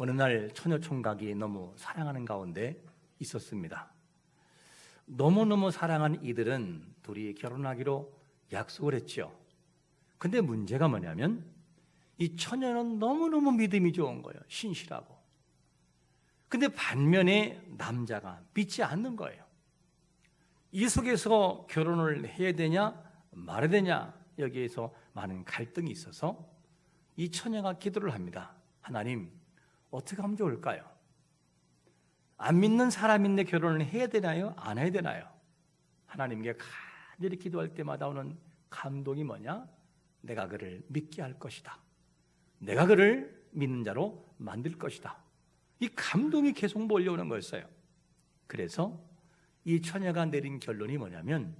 어느 날 처녀 총각이 너무 사랑하는 가운데 있었습니다. 너무너무 사랑한 이들은 둘이 결혼하기로 약속을 했죠. 근데 문제가 뭐냐면 이 처녀는 너무너무 믿음이 좋은 거예요. 신실하고. 근데 반면에 남자가 믿지 않는 거예요. 이 속에서 결혼을 해야 되냐 말아야 되냐, 여기에서 많은 갈등이 있어서 이 처녀가 기도를 합니다. 하나님, 어떻게 하면 좋을까요? 안 믿는 사람인데 결혼을 해야 되나요? 안 해야 되나요? 하나님께 간절히 기도할 때마다 오는 감동이 뭐냐? 내가 그를 믿게 할 것이다. 내가 그를 믿는 자로 만들 것이다. 이 감동이 계속 몰려오는 거였어요. 그래서 이 처녀가 내린 결론이 뭐냐면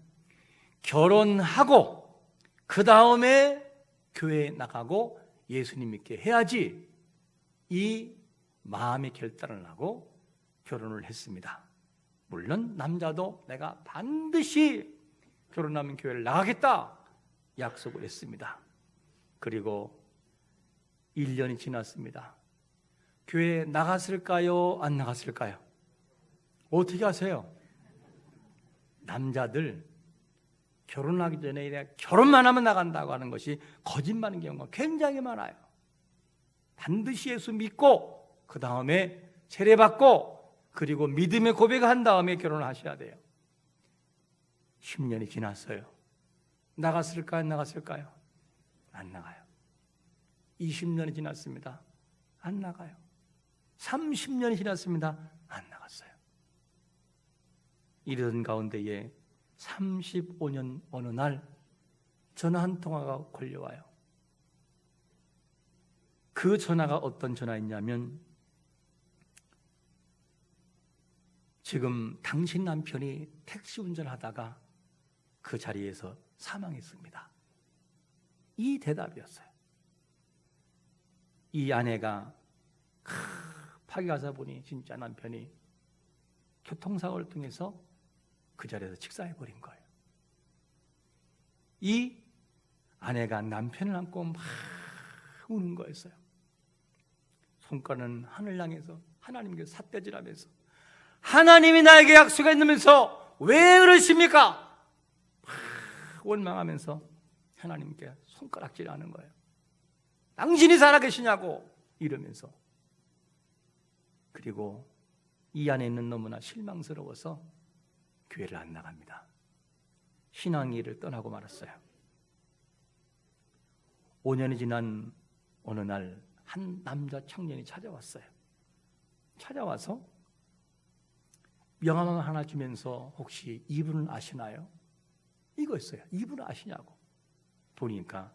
결혼하고 그 다음에 교회에 나가고 예수님 믿게 해야지, 이 마음의 결단을 하고 결혼을 했습니다. 물론 남자도 내가 반드시 결혼하면 교회를 나가겠다 약속을 했습니다. 그리고 1년이 지났습니다. 교회에 나갔을까요? 안 나갔을까요? 어떻게 하세요? 남자들 결혼하기 전에 결혼만 하면 나간다고 하는 것이 거짓말인 경우가 굉장히 많아요. 반드시 예수 믿고 그 다음에 세례받고 그리고 믿음의 고백을 한 다음에 결혼을 하셔야 돼요. 10년이 지났어요. 나갔을까요? 안 나갔을까요? 안 나가요. 20년이 지났습니다. 안 나가요. 30년이 지났습니다. 안 나갔어요. 이러던 가운데에 35년 어느 날 전화 한 통화가 걸려와요. 그 전화가 어떤 전화였냐면, 지금 당신 남편이 택시 운전하다가 그 자리에서 사망했습니다. 이 대답이었어요. 이 아내가 급하게 가서 보니 진짜 남편이 교통사고를 통해서 그 자리에서 직사해버린 거예요. 이 아내가 남편을 안고 막 우는 거였어요. 손가락은 하늘 향해서 하나님께 삿대질하면서, 하나님이 나에게 약속했으면서 왜 그러십니까? 원망하면서 하나님께 손가락질하는 거예요. 당신이 살아계시냐고 이러면서. 그리고 이 아내는 너무나 실망스러워서 교회를 안 나갑니다. 신앙일을 떠나고 말았어요. 5년이 지난 어느 날 한 남자 청년이 찾아왔어요. 찾아와서 명함 하나 주면서 혹시 이분은 아시나요? 이거였어요. 이분은 아시냐고. 보니까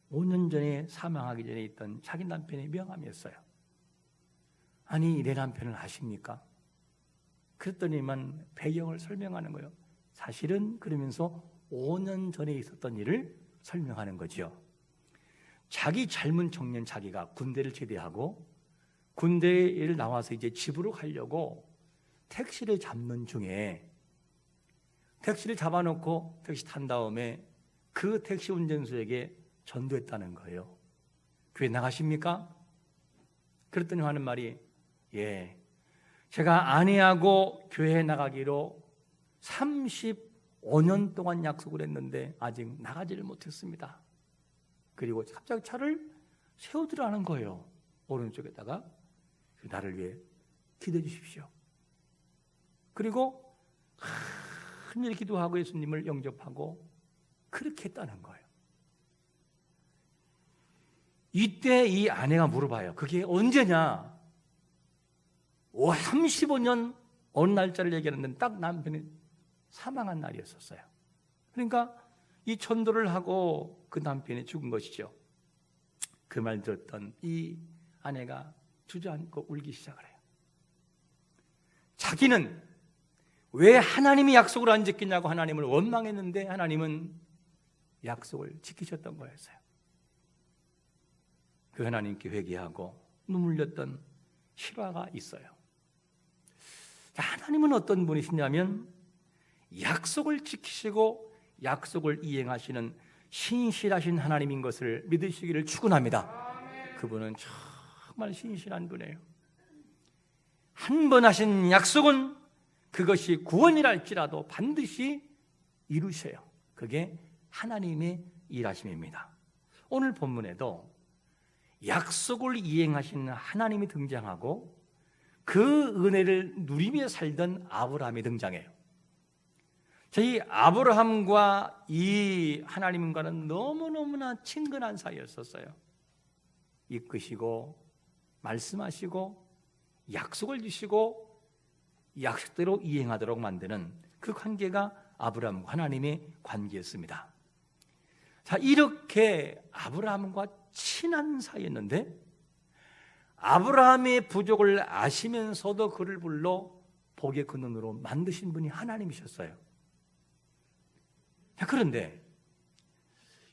5년 전에 사망하기 전에 있던 자기 남편의 명함이었어요. 아니, 내 남편을 아십니까? 그랬더니만 배경을 설명하는 거예요. 사실은 그러면서 5년 전에 있었던 일을 설명하는 거죠. 자기 젊은 청년, 자기가 군대를 제대하고 군대를 나와서 이제 집으로 가려고 택시를 잡는 중에, 택시를 잡아놓고 택시 탄 다음에 그 택시 운전수에게 전도했다는 거예요. 교회 나가십니까? 그랬더니 하는 말이, 예, 제가 아내하고 교회에 나가기로 35년 동안 약속을 했는데 아직 나가지를 못했습니다. 그리고 갑자기 차를 세우더라는 거예요. 오른쪽에다가, 나를 위해 기도해 주십시오. 그리고 큰일 기도하고 예수님을 영접하고 그렇게 했다는 거예요. 이때 이 아내가 물어봐요. 그게 언제냐? 35년 어느 날짜를 얘기하는데 딱 남편이 사망한 날이었었어요. 그러니까 이 전도를 하고 그 남편이 죽은 것이죠. 그 말 들었던 이 아내가 주저앉고 울기 시작을 해요. 자기는 왜 하나님이 약속을 안 지키냐고 하나님을 원망했는데 하나님은 약속을 지키셨던 거였어요. 그 하나님께 회개하고 눈물 흘렸던 실화가 있어요. 하나님은 어떤 분이시냐면 약속을 지키시고 약속을 이행하시는 신실하신 하나님인 것을 믿으시기를 축원합니다. 그분은 정말 신실한 분이에요. 한 번 하신 약속은 그것이 구원이라 할지라도 반드시 이루셔요. 그게 하나님의 일하심입니다. 오늘 본문에도 약속을 이행하시는 하나님이 등장하고 그 은혜를 누리며 살던 아브라함이 등장해요. 저희 아브라함과 이 하나님과는 너무너무나 친근한 사이였었어요. 이끄시고 말씀하시고 약속을 주시고 약속대로 이행하도록 만드는 그 관계가 아브라함과 하나님의 관계였습니다. 자, 이렇게 아브라함과 친한 사이였는데 아브라함의 부족을 아시면서도 그를 불러 복의 근원으로 만드신 분이 하나님이셨어요. 자, 그런데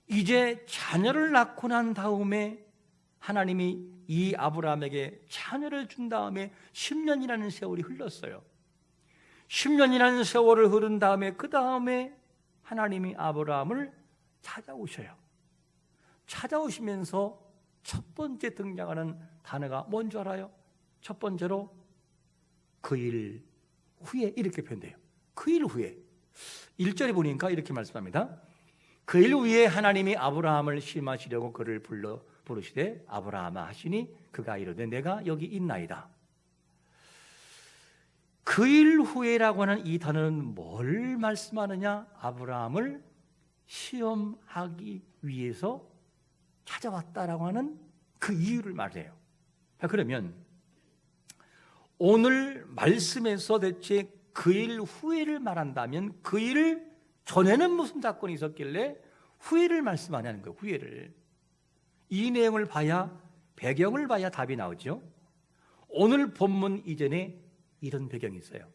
이제 자녀를 낳고 난 다음에 하나님이 이 아브라함에게 자녀를 준 다음에 10년이라는 세월이 흘렀어요. 10년이라는 세월을 흐른 다음에 그 다음에 하나님이 아브라함을 찾아오셔요. 찾아오시면서 첫 번째 등장하는 단어가 뭔지 알아요? 첫 번째로 그 일 후에 이렇게 표현돼요. 그 일 후에 1절에 보니까 이렇게 말씀합니다. 그 일 후에 하나님이 아브라함을 시험하시려고 그를 부르시되 아브라함아 하시니 그가 이르되 내가 여기 있나이다. 그 일 후에라고 하는 이 단어는 뭘 말씀하느냐? 아브라함을 시험하기 위해서 찾아왔다라고 하는 그 이유를 말해요. 자, 그러면 오늘 말씀에서 대체 그 일 후에를 말한다면 그 일 전에는 무슨 사건이 있었길래 후에를 말씀하냐는 거예요. 후에를. 이 내용을 봐야, 배경을 봐야 답이 나오죠. 오늘 본문 이전에 이런 배경이 있어요.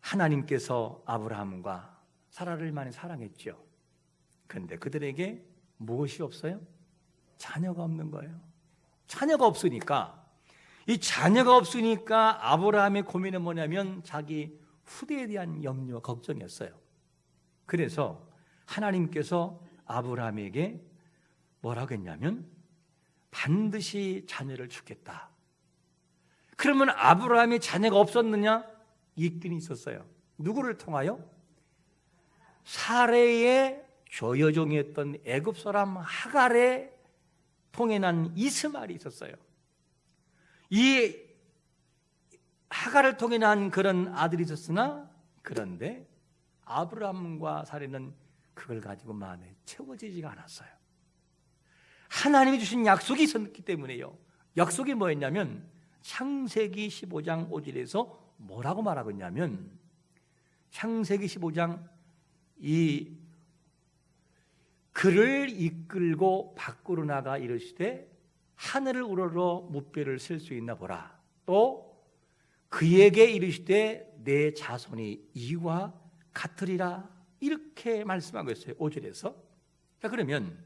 하나님께서 아브라함과 사라를 많이 사랑했죠. 그런데 그들에게 무엇이 없어요? 자녀가 없는 거예요. 자녀가 없으니까, 이 자녀가 없으니까 아브라함의 고민은 뭐냐면 자기 후대에 대한 염려, 걱정이었어요. 그래서 하나님께서 아브라함에게 뭐라고 했냐면 반드시 자녀를 주겠다. 그러면 아브라함이 자녀가 없었느냐? 있긴 있었어요. 누구를 통하여? 사레의 조여종이었던 애굽 사람 하갈의 통해 난 이스마엘이 있었어요. 이 하갈을 통해 난 그런 아들이 있었으나 그런데 아브라함과 사레는 그걸 가지고 마음에 채워지지가 않았어요. 하나님이 주신 약속이 있었기 때문에요. 약속이 뭐였냐면 창세기 15장 5절에서 뭐라고 말하고 있냐면 창세기 15장 이 그를 이끌고 밖으로 나가 이르시되 하늘을 우러러 무뼈를 셀 수 있나 보라. 또 그에게 이르시되 내 자손이 이와 같으리라. 이렇게 말씀하고 있어요. 5절에서. 자, 그러면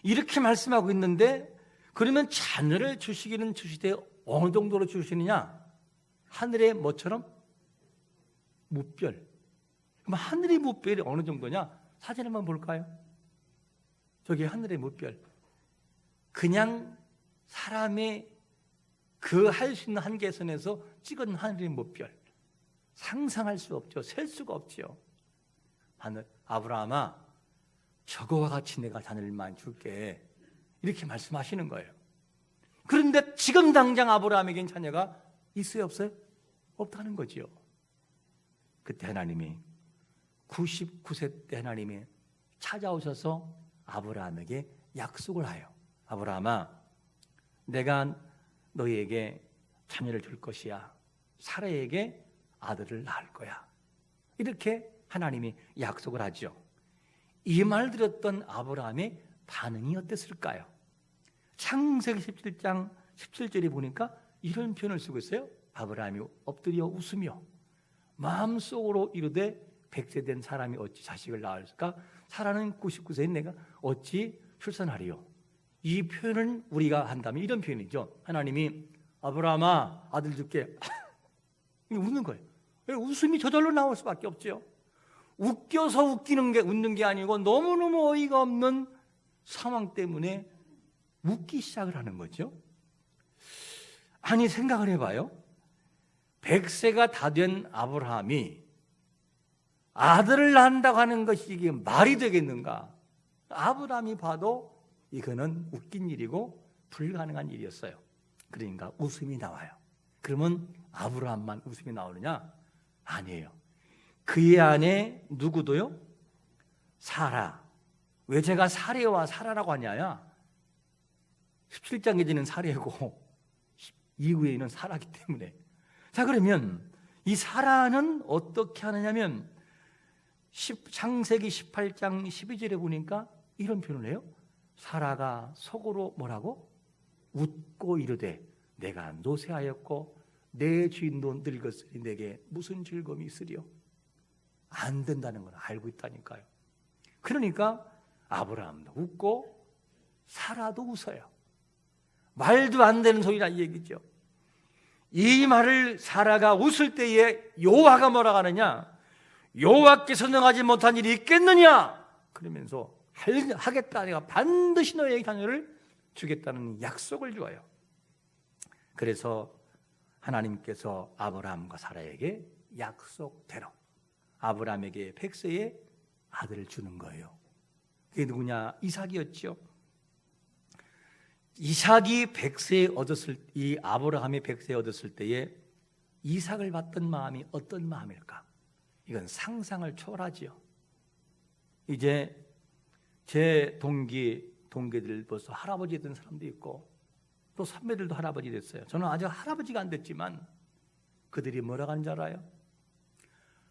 이렇게 말씀하고 있는데 그러면 자녀를 주시기는 주시되 어느 정도로 주시느냐? 하늘의 뭐처럼? 무별. 그럼 하늘의 무별이 어느 정도냐? 사진 한번 볼까요? 저기 하늘의 무별. 그냥 사람의 그 할 수 있는 한계선에서 찍은 하늘의 무별. 상상할 수 없죠. 셀 수가 없죠. 하늘, 아브라함아, 저거와 같이 내가 자녀를 많이 줄게. 이렇게 말씀하시는 거예요. 그런데 지금 당장 아브라함에겐 자녀가 있어요, 없어요? 없다는 거지요. 그때 하나님이 99세 때 하나님이 찾아오셔서 아브라함에게 약속을 하여 아브라함아, 내가 너희에게 자녀를 줄 것이야. 사라에게 아들을 낳을 거야. 이렇게 하나님이 약속을 하죠. 이 말 들었던 아브라함의 반응이 어땠을까요? 창세기 17장 17절에 보니까 이런 표현을 쓰고 있어요. 아브라함이 엎드려 웃으며 마음속으로 이르되 100세 된 사람이 어찌 자식을 낳을까? 사라는 99세인 내가 어찌 출산하리요? 이 표현을 우리가 한다면 이런 표현이죠. 하나님이 아브라함아 아들 줄게. 웃는 거예요. 웃음이 저절로 나올 수밖에 없죠. 웃겨서 웃는 게 아니고 너무너무 어이가 없는 상황 때문에 웃기 시작을 하는 거죠. 아니 생각을 해봐요. 100세가 다 된 아브라함이 아들을 낳는다고 하는 것이 이게 말이 되겠는가? 아브라함이 봐도 이거는 웃긴 일이고 불가능한 일이었어요. 그러니까 웃음이 나와요. 그러면 아브라함만 웃음이 나오느냐? 아니에요. 그의 아내 누구도요? 사라. 왜 제가 사례와 사라라고 하냐야? 17장에 지는 사례고 이후에는 사라기 때문에. 자, 그러면 이 사라는 어떻게 하느냐면 창세기 18장 12절에 보니까 이런 표현을 해요. 사라가 속으로 뭐라고? 웃고 이르되 내가 노쇠하였고 내 주인도 늙었으니 내게 무슨 즐거움이 있으리요? 안 된다는 걸 알고 있다니까요. 그러니까 아브라함도 웃고 사라도 웃어요. 말도 안 되는 소리란 얘기죠. 이 말을 사라가 웃을 때에 여호와가 뭐라고 하느냐? 여호와께서 능하지 못한 일이 있겠느냐? 그러면서 하겠다. 내가 반드시 너에게 자녀를 주겠다는 약속을 주어요. 그래서 하나님께서 아브라함과 사라에게 약속대로 아브라함에게 100세의 아들을 주는 거예요. 그게 누구냐? 이삭이었죠. 이삭이 100세에 얻었을, 이 아브라함이 100세에 얻었을 때에 이삭을 받던 마음이 어떤 마음일까? 이건 상상을 초월하지요. 이제 제 동기들 벌써 할아버지 된 사람도 있고 또 선배들도 할아버지 됐어요. 저는 아직 할아버지가 안 됐지만 그들이 뭐라고 하는 줄 알아요?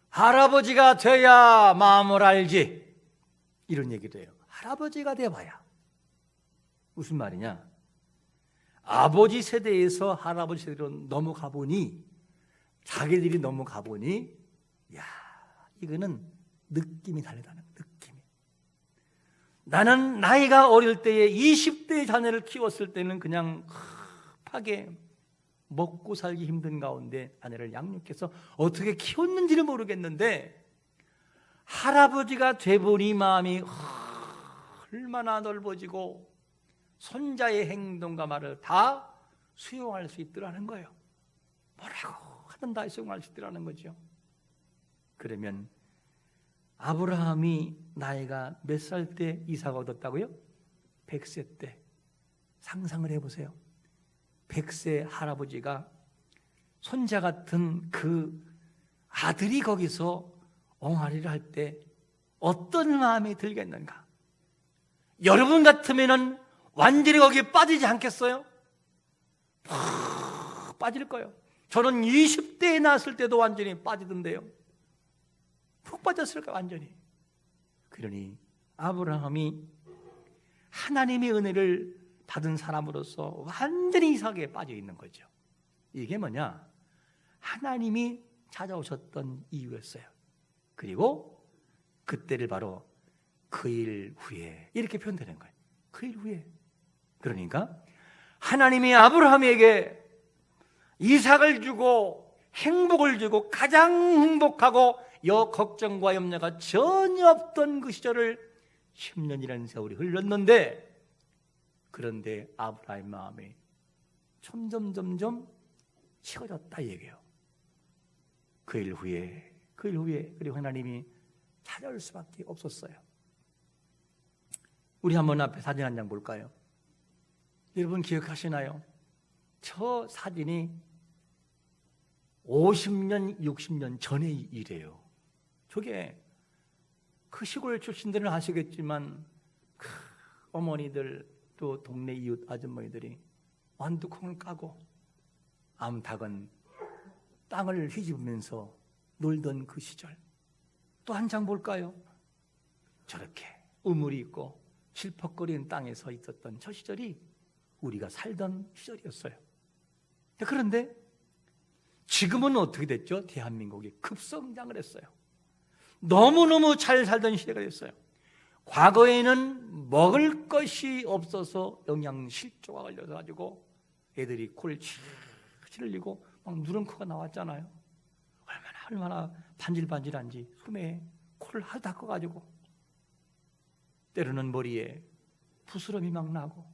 할아버지가 돼야 마음을 알지. 이런 얘기도 해요. 할아버지가 돼봐야. 무슨 말이냐? 아버지 세대에서 할아버지 세대로 넘어가 보니 자기들이 넘어가 보니 야, 이거는 느낌이 다르다는 느낌이. 나는 나이가 어릴 때에 20대의 자녀를 키웠을 때는 그냥 급하게 먹고 살기 힘든 가운데 아내를 양육해서 어떻게 키웠는지를 모르겠는데 할아버지가 돼보니 마음이 얼마나 넓어지고 손자의 행동과 말을 다 수용할 수 있더라는 거예요. 뭐라고 하든 다 수용할 수 있더라는 거죠. 그러면 아브라함이 나이가 몇 살 때 이삭을 얻었다고요? 100세 때. 상상을 해보세요. 100세 할아버지가 손자 같은 그 아들이 거기서 옹알이를 할 때 어떤 마음이 들겠는가? 여러분 같으면은 완전히 거기에 빠지지 않겠어요? 푹 빠질 거예요. 저는 20대에 나왔을 때도 완전히 빠지던데요. 푹 빠졌을 거예요, 완전히. 그러니 아브라함이 하나님의 은혜를 받은 사람으로서 완전히 이삭에 빠져 있는 거죠. 이게 뭐냐? 하나님이 찾아오셨던 이유였어요. 그리고 그때를 바로 그 일 후에 이렇게 표현되는 거예요. 그 일 후에. 그러니까 하나님이 아브라함에게 이삭을 주고 행복을 주고 가장 행복하고 걱정과 염려가 전혀 없던 그 시절을 10년이라는 세월이 흘렀는데 그런데 아브라함의 마음이 점점 식어졌다 얘기해요. 그 일 후에 그리고 하나님이 찾아올 수밖에 없었어요. 우리 한번 앞에 사진 한 장 볼까요? 여러분 기억하시나요? 저 사진이 50년, 60년 전의 일이에요. 저게 그 시골 출신들은 아시겠지만 그 어머니들 또 동네 이웃 아주머니들이 완두콩을 까고 암탉은 땅을 휘집으면서 놀던 그 시절. 또 한 장 볼까요? 저렇게 우물이 있고 실퍽거리는 땅에 서 있었던 저 시절이 우리가 살던 시절이었어요. 그런데 지금은 어떻게 됐죠? 대한민국이 급성장을 했어요. 너무너무 잘 살던 시대가 됐어요. 과거에는 먹을 것이 없어서 영양실조가 걸려서 가지고 애들이 코를 칠 흘리고 막 누런코가 나왔잖아요. 얼마나 반질반질한지 숨에 코를 하다 닦아가지고 때로는 머리에 부스럼이 막 나고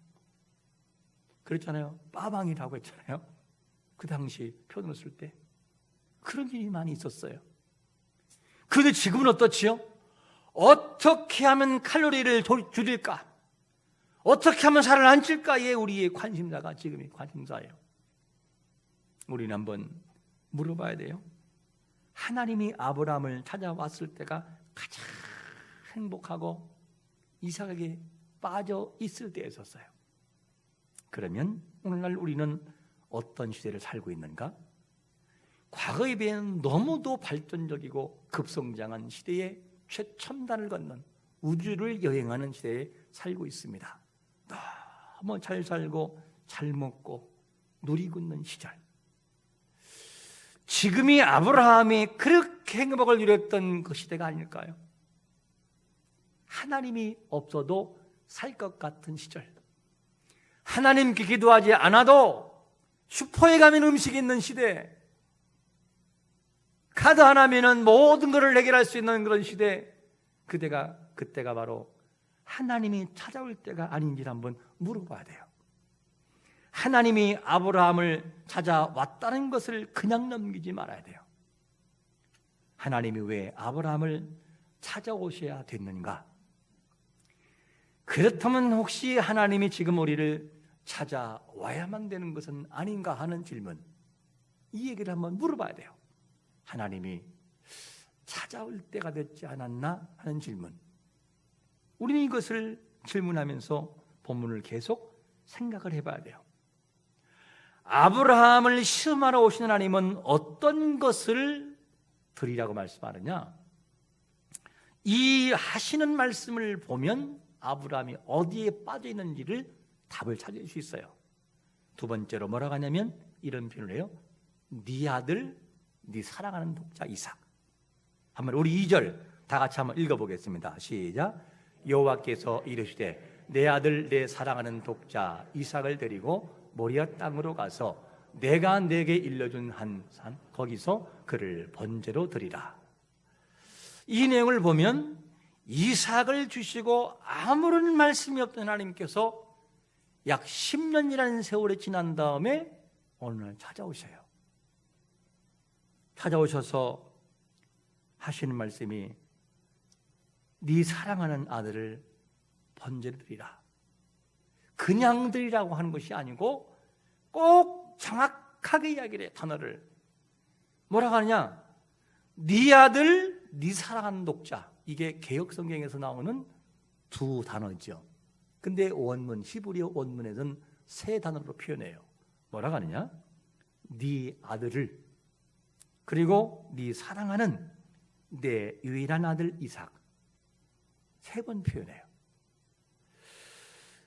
그랬잖아요. 빠방이라고 했잖아요. 그 당시 표현을 쓸 때 그런 일이 많이 있었어요. 그런데 지금은 어떻지요? 어떻게 하면 칼로리를 줄일까? 어떻게 하면 살을 안 찔까에 우리의 관심사가 지금의 관심사예요. 우리는 한번 물어봐야 돼요. 하나님이 아브라함을 찾아왔을 때가 가장 행복하고 이삭에게 빠져 있을 때였었어요. 그러면 오늘날 우리는 어떤 시대를 살고 있는가? 과거에 비해는 너무도 발전적이고 급성장한 시대의 최첨단을 걷는 우주를 여행하는 시대에 살고 있습니다. 너무 잘 살고 잘 먹고 누리고 있는 시절. 지금이 아브라함이 그렇게 행복을 누렸던 그 시대가 아닐까요? 하나님이 없어도 살 것 같은 시절, 하나님께 기도하지 않아도 슈퍼에 가면 음식이 있는 시대, 카드 하나면은 모든 것을 해결할 수 있는 그런 시대, 그때가 바로 하나님이 찾아올 때가 아닌지 한번 물어봐야 돼요. 하나님이 아브라함을 찾아왔다는 것을 그냥 넘기지 말아야 돼요. 하나님이 왜 아브라함을 찾아오셔야 됐는가? 그렇다면 혹시 하나님이 지금 우리를 찾아와야만 되는 것은 아닌가 하는 질문, 이 얘기를 한번 물어봐야 돼요. 하나님이 찾아올 때가 됐지 않았나 하는 질문, 우리는 이것을 질문하면서 본문을 계속 생각을 해봐야 돼요. 아브라함을 시험하러 오시는 하나님은 어떤 것을 드리라고 말씀하느냐? 이 하시는 말씀을 보면 아브라함이 어디에 빠져 있는지를 답을 찾을 수 있어요. 두 번째로 뭐라고 하냐면 이런 표현을 해요. 네 아들, 네 사랑하는 독자 이삭. 한번 우리 2절 다 같이 한번 읽어보겠습니다. 시작. 여호와께서 이르시되 내 아들 내 사랑하는 독자 이삭을 데리고 모리아 땅으로 가서 내가 내게 일러준 한 산 거기서 그를 번제로 드리라. 이 내용을 보면 이삭을 주시고 아무런 말씀이 없던 하나님께서 약 10년이라는 세월이 지난 다음에 어느 날 찾아오셔요. 찾아오셔서 하시는 말씀이 네 사랑하는 아들을 번제로 드리라. 그냥 드리라고 하는 것이 아니고 꼭 정확하게 이야기를 해. 단어를 뭐라고 하느냐? 네 아들, 네 사랑하는 독자. 이게 개역 성경에서 나오는 두 단어죠. 근데 원문, 히브리어 원문에서는 세 단어로 표현해요. 뭐라고 하느냐? 네 아들을, 그리고 네 사랑하는 내 유일한 아들 이삭. 세 번 표현해요.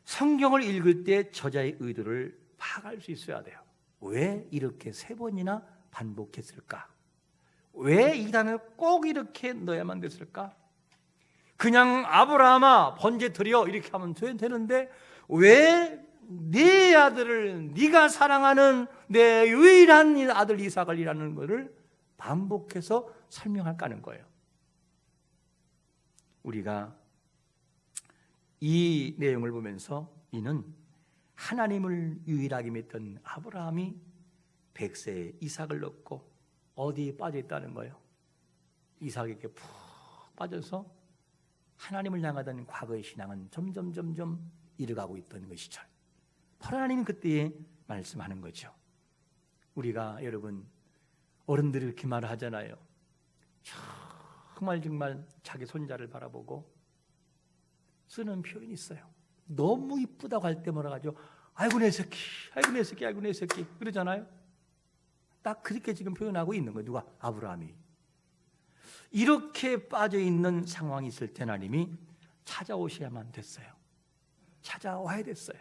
성경을 읽을 때 저자의 의도를 파악할 수 있어야 돼요. 왜 이렇게 세 번이나 반복했을까? 왜 이 단어를 꼭 이렇게 넣어야만 됐을까? 그냥 아브라함아 번제 드려 이렇게 하면 되는데 왜 네 아들을, 네가 사랑하는 내 유일한 아들 이삭을 이라는 것을 반복해서 설명할까 하는 거예요. 우리가 이 내용을 보면서 이는 하나님을 유일하게 믿던 아브라함이 100세에 이삭을 넣고 어디에 빠져 있다는 거예요. 이삭에게 푹 빠져서 하나님을 향하던 과거의 신앙은 점점 잃어가고 있던 것이죠. 바로 하나님이 그때에 말씀하는 거죠. 우리가 여러분 어른들이 이렇게 말을 하잖아요. 정말 자기 손자를 바라보고 쓰는 표현이 있어요. 너무 이쁘다고 할 때 뭐라 하죠? 아이고 내 새끼, 아이고 내 새끼, 아이고 내 새끼 그러잖아요. 딱 그렇게 지금 표현하고 있는 거예요. 누가? 아브라함이. 이렇게 빠져있는 상황이 있을 때 하나님이 찾아오셔야만 됐어요. 찾아와야 됐어요.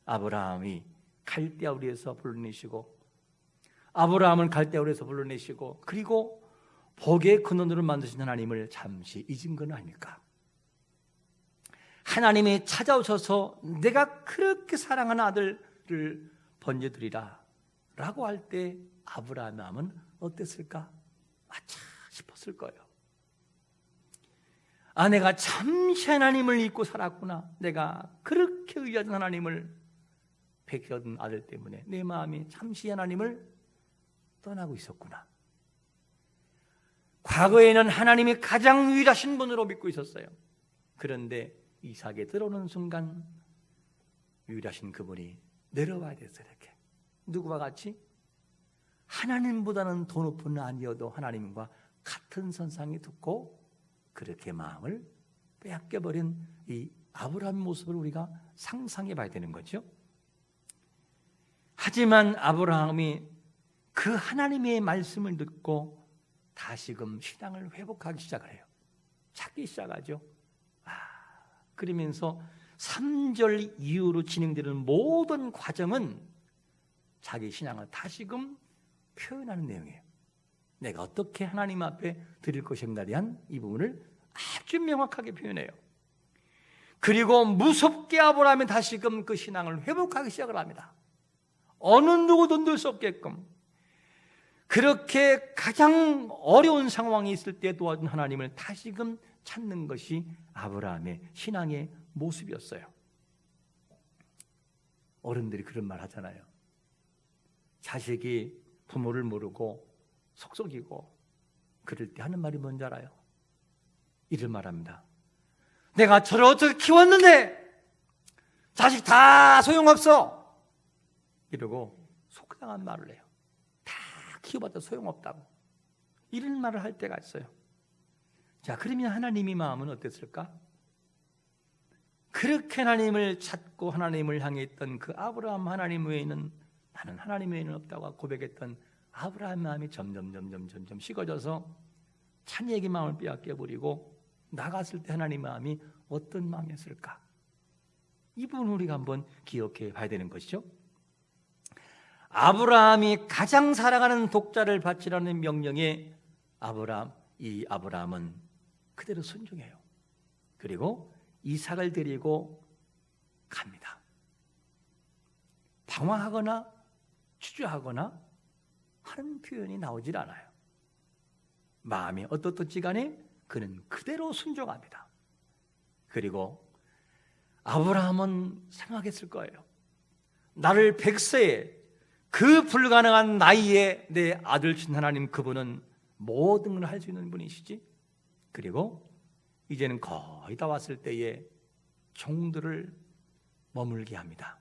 아브라함이 갈대아우리에서 불러내시고, 아브라함을 갈대아우리에서 불러내시고, 그리고 복의 근원으로 만드신 하나님을 잠시 잊은 건 아닐까? 하나님이 찾아오셔서 내가 그렇게 사랑하는 아들을 번제드리라 라고 할 때 아브라함의 마음은 어땠을까? 아차 싶었을 거예요. 아, 내가 잠시 하나님을 잊고 살았구나. 내가 그렇게 의하던 하나님을 베껴둔 아들 때문에 내 마음이 잠시 하나님을 떠나고 있었구나. 과거에는 하나님이 가장 유일하신 분으로 믿고 있었어요. 그런데 이삭에 들어오는 순간 유일하신 그분이 내려와야 됐어요. 이렇게 누구와 같이? 하나님보다는 더 높은 아니어도 하나님과 같은 선상에 두고 그렇게 마음을 빼앗겨버린 이 아브라함 모습을 우리가 상상해 봐야 되는 거죠. 하지만 아브라함이 그 하나님의 말씀을 듣고 다시금 신앙을 회복하기 시작을 해요. 찾기 시작하죠. 그러면서 3절 이후로 진행되는 모든 과정은 자기 신앙을 다시금 표현하는 내용이에요. 내가 어떻게 하나님 앞에 드릴 것인가에 대한 이 부분을 아주 명확하게 표현해요. 그리고 무섭게 아브라함이 다시금 그 신앙을 회복하기 시작을 합니다. 어느 누구도 늘 수 없게끔. 그렇게 가장 어려운 상황이 있을 때 도와준 하나님을 다시금 찾는 것이 아브라함의 신앙의 모습이었어요. 어른들이 그런 말 하잖아요. 자식이 부모를 모르고 속속이고 그럴 때 하는 말이 뭔지 알아요? 이런 말합니다. 내가 저를 어떻게 키웠는데 자식 다 소용없어 이러고 속상한 말을 해요. 다 키워봐도 소용없다고 이런 말을 할 때가 있어요. 자, 그러면 하나님의 마음은 어땠을까? 그렇게 하나님을 찾고 하나님을 향해 있던 그 아브라함, 하나님 외에는 나는 하나님 외에는 없다고 고백했던 아브라함의 마음이 점점 식어져서 찬이에게 마음을 빼앗겨버리고 나갔을 때 하나님의 마음이 어떤 마음이었을까? 이 부분을 우리가 한번 기억해 봐야 되는 것이죠. 아브라함이 가장 사랑하는 독자를 바치라는 명령에 아브라함은 그대로 순종해요. 그리고 이삭을 데리고 갑니다. 방황하거나 주저하거나 하는 표현이 나오질 않아요. 마음이 어떻든지 간에 그는 그대로 순종합니다. 그리고 아브라함은 생각했을 거예요. 나를 100세에 그 불가능한 나이에 내 아들 친 하나님, 그분은 모든 걸 할 수 있는 분이시지. 그리고 이제는 거의 다 왔을 때에 종들을 머물게 합니다.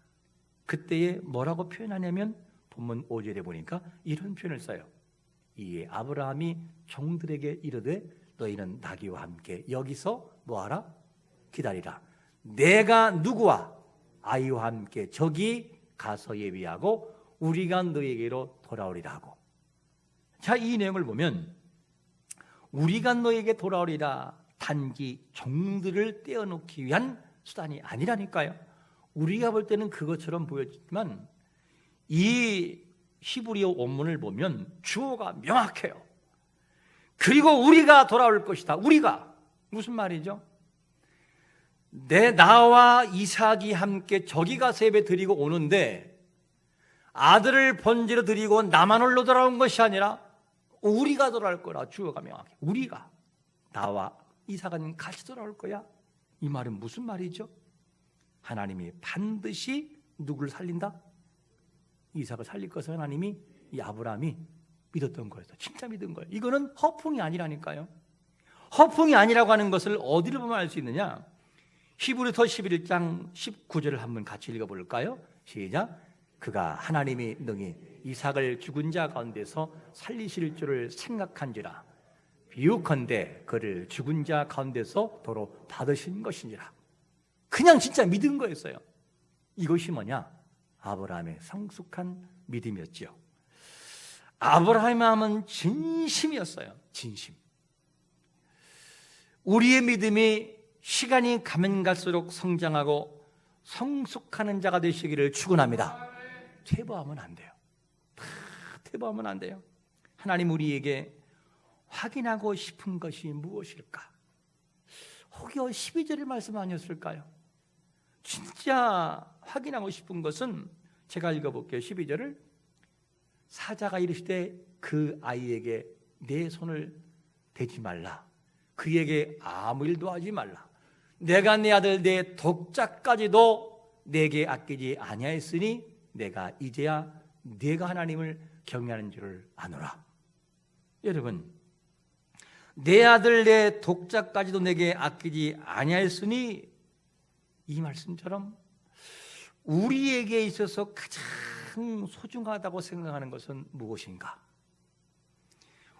그때에 뭐라고 표현하냐면 본문 5절에 보니까 이런 표현을 써요. 이에 아브라함이 종들에게 이르되 너희는 나귀와 함께 여기서 뭐하라? 기다리라. 내가 누구와 아이와 함께 저기 가서 예비하고 우리가 너에게로 돌아오리라 하고. 자, 이 내용을 보면 우리가 너에게 돌아오리라 단지 종들을 떼어놓기 위한 수단이 아니라니까요. 우리가 볼 때는 그것처럼 보였지만 이 히브리어 원문을 보면 주어가 명확해요. 그리고 우리가 돌아올 것이다. 우리가 무슨 말이죠? 나와 이삭이 함께 저기 가서 예배 드리고 오는데 아들을 번제로 드리고 나만 홀로 돌아온 것이 아니라 우리가 돌아올 거라. 주어가 명확해. 우리가, 나와 이삭은 같이 돌아올 거야. 이 말은 무슨 말이죠? 하나님이 반드시 누구를 살린다? 이삭을 살릴 것을 하나님이 이 아브라함이 믿었던 거예요. 진짜 믿은 거예요. 이거는 허풍이 아니라니까요. 허풍이 아니라고 하는 것을 어디를 보면 알 수 있느냐? 히브리서 11장 19절을 한번 같이 읽어볼까요? 시작. 그가 하나님이 능히 이삭을 죽은 자 가운데서 살리실 줄을 생각한지라 비유컨대 그를 죽은 자 가운데서 도로 받으신 것이니라. 그냥 진짜 믿은 거였어요. 이것이 뭐냐? 아브라함의 성숙한 믿음이었지요. 아브라함의 마음은 진심이었어요. 진심. 우리의 믿음이 시간이 가면 갈수록 성장하고 성숙하는 자가 되시기를 축원합니다. 퇴보하면 안 돼요. 퇴보하면 안 돼요. 하나님 우리에게 확인하고 싶은 것이 무엇일까? 혹여 12절의 말씀 아니었을까요? 진짜 확인하고 싶은 것은 제가 읽어볼게요. 12절을 사자가 이르시되 그 아이에게 내 손을 대지 말라. 그에게 아무 일도 하지 말라. 내가 내 아들 내 독자까지도 내게 아끼지 아니하였으니 내가 이제야 내가 하나님을 경외하는 줄을 아노라. 여러분, 내 아들 내 독자까지도 내게 아끼지 아니하였으니, 이 말씀처럼 우리에게 있어서 가장 소중하다고 생각하는 것은 무엇인가?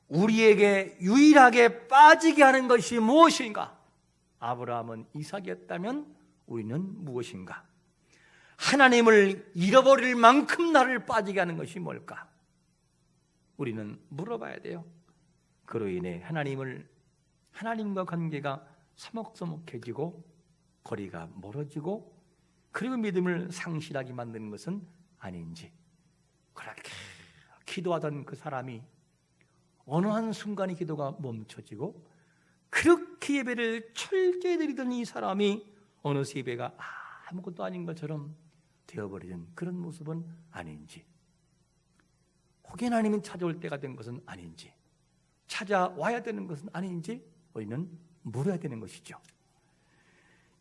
우리에게 유일하게 빠지게 하는 것이 무엇인가? 아브라함은 이삭이었다면 우리는 무엇인가? 하나님을 잃어버릴 만큼 나를 빠지게 하는 것이 뭘까? 우리는 물어봐야 돼요. 그로 인해 하나님과 관계가 서먹서먹해지고 거리가 멀어지고 그리고 믿음을 상실하게 만드는 것은 아닌지, 그렇게 기도하던 그 사람이 어느 한순간에 기도가 멈춰지고 그렇게 예배를 철저히 드리던 이 사람이 어느새 예배가 아무것도 아닌 것처럼 되어버리는 그런 모습은 아닌지, 혹여 하나님이 찾아올 때가 된 것은 아닌지, 찾아와야 되는 것은 아닌지 우리는 물어야 되는 것이죠.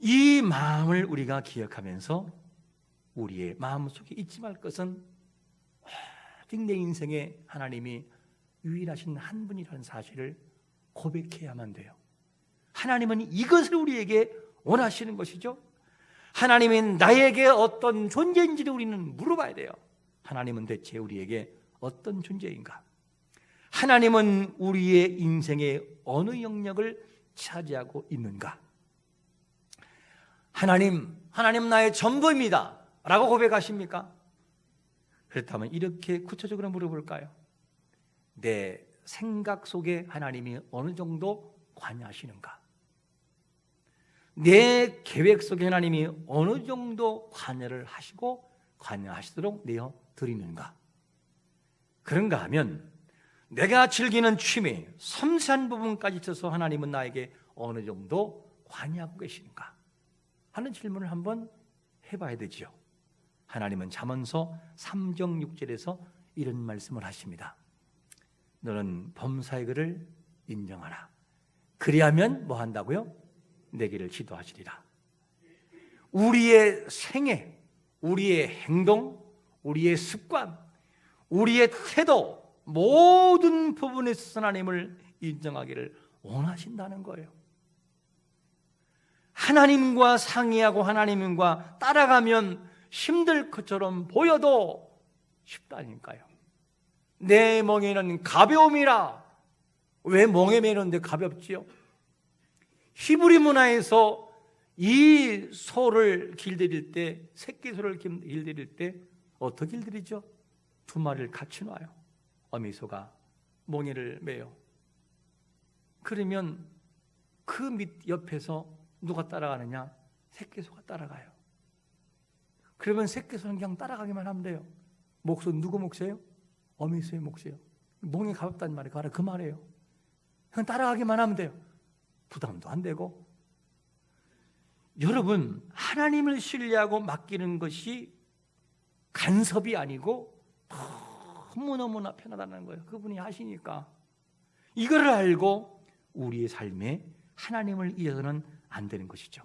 이 마음을 우리가 기억하면서 우리의 마음속에 잊지 말 것은 오직 내 인생에 하나님이 유일하신 한 분이라는 사실을 고백해야만 돼요. 하나님은 이것을 우리에게 원하시는 것이죠. 하나님이 나에게 어떤 존재인지를 우리는 물어봐야 돼요. 하나님은 대체 우리에게 어떤 존재인가? 하나님은 우리의 인생의 어느 영역을 차지하고 있는가? 하나님 나의 전부입니다 라고 고백하십니까? 그렇다면 이렇게 구체적으로 물어볼까요? 내 생각 속에 하나님이 어느 정도 관여하시는가? 내 계획 속에 하나님이 어느 정도 관여를 하시고 관여하시도록 내어 드리는가? 그런가 하면 내가 즐기는 취미, 섬세한 부분까지 있어서 하나님은 나에게 어느 정도 관여하고 계시는가 하는 질문을 한번 해봐야 되죠. 하나님은 잠언서 3장 6절에서 이런 말씀을 하십니다. 너는 범사의 그를 인정하라. 그리하면 뭐 한다고요? 내게를 지도하시리라. 우리의 생애, 우리의 행동, 우리의 습관, 우리의 태도, 모든 부분에서 하나님을 인정하기를 원하신다는 거예요. 하나님과 상의하고 하나님과 따라가면 힘들 것처럼 보여도 쉽다니까요. 내 멍에는 가벼움이라. 왜 멍에 매는데 가볍지요? 히브리 문화에서 이 소를 길들일 때, 새끼 소를 길들일 때 어떻게 길들이죠? 두 마리를 같이 놔요. 어미소가 멍에를 매요. 그러면 그 밑 옆에서 누가 따라가느냐? 새끼소가 따라가요. 그러면 새끼소는 그냥 따라가기만 하면 돼요. 몫은 누구 몫이에요? 어미소의 몫이에요. 멍이 가볍다는 말이 바로 그 말이에요. 그냥 따라가기만 하면 돼요. 부담도 안 되고. 여러분, 하나님을 신뢰하고 맡기는 것이 간섭이 아니고 너무너무나 편하다는 거예요. 그분이 하시니까. 이거를 알고 우리의 삶에 하나님을 잊어서는 안 되는 것이죠.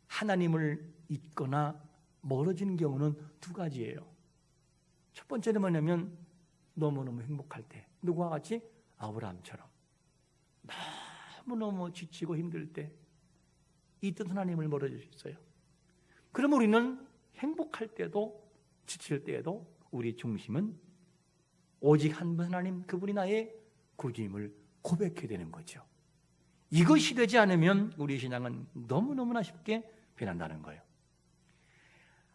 하나님을 잊거나 멀어지는 경우는 두 가지예요. 첫 번째는 뭐냐면 너무너무 행복할 때, 누구와 같이? 아브라함처럼 너무너무 지치고 힘들 때 이뜻 하나님을 멀어지셨어요. 그럼 우리는 행복할 때도 지칠 때에도 우리 중심은 오직 한 분 하나님, 그분이 나의 구주임을 고백해야 되는 거죠. 이것이 되지 않으면 우리 신앙은 너무너무나 쉽게 변한다는 거예요.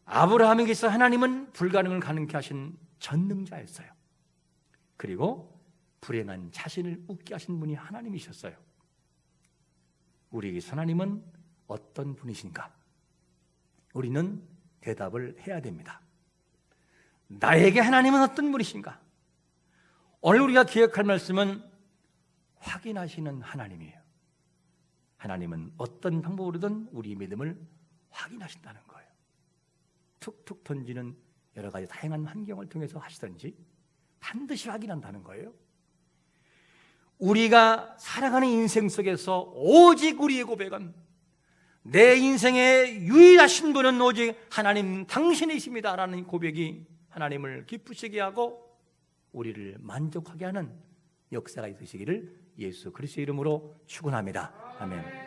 아브라함에게서 하나님은 불가능을 가능케 하신 전능자였어요. 그리고 불행한 자신을 웃게 하신 분이 하나님이셨어요. 우리에게서 하나님은 어떤 분이신가? 우리는 대답을 해야 됩니다. 나에게 하나님은 어떤 분이신가? 오늘 우리가 기억할 말씀은 확인하시는 하나님이에요. 하나님은 어떤 방법으로든 우리의 믿음을 확인하신다는 거예요. 툭툭 던지는 여러 가지 다양한 환경을 통해서 하시든지 반드시 확인한다는 거예요. 우리가 살아가는 인생 속에서 오직 우리의 고백은 내 인생의 유일하신 분은 오직 하나님 당신이십니다라는 고백이 하나님을 기쁘시게 하고 우리를 만족하게 하는 역사가 있으시기를 예수 그리스도의 이름으로 축원합니다. 아멘.